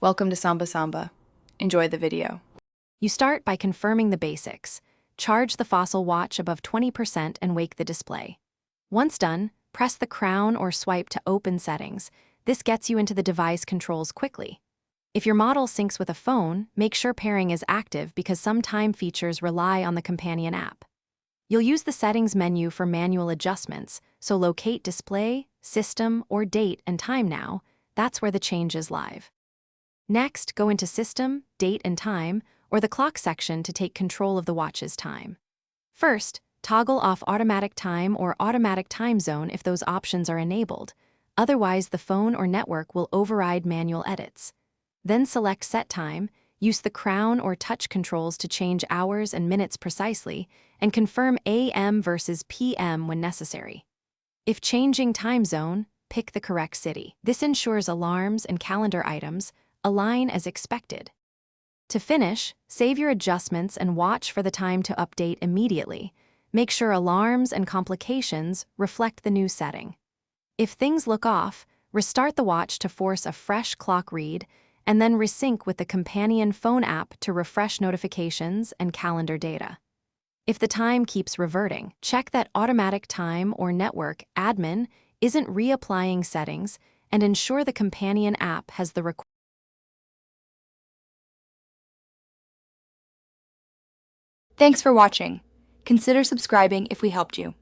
Welcome to Samba Samba. Enjoy the video. You start by confirming the basics. Charge the fossil watch above 20% and wake the display. Once done, press the crown or swipe to open settings. This gets you into the device controls quickly. If your model syncs with a phone, make sure pairing is active because some time features rely on the companion app. You'll use the settings menu for manual adjustments, so locate display, system, or date and time now. That's where the change is live. Next, go into System, Date and Time, or the clock section to take control of the watch's time. First, toggle off Automatic Time or Automatic Time Zone if those options are enabled. Otherwise, the phone or network will override manual edits. Then select Set Time, use the crown or touch controls to change hours and minutes precisely, and confirm AM versus PM when necessary. If changing time zone, pick the correct city. This ensures alarms and calendar items align as expected. To finish, save your adjustments and watch for the time to update immediately. Make sure alarms and complications reflect the new setting. If things look off, restart the watch to force a fresh clock read, and then resync with the companion phone app to refresh notifications and calendar data. If the time keeps reverting, check that Automatic Time or Network admin isn't reapplying settings and ensure the companion app has the required. Thanks for watching. Consider subscribing if we helped you.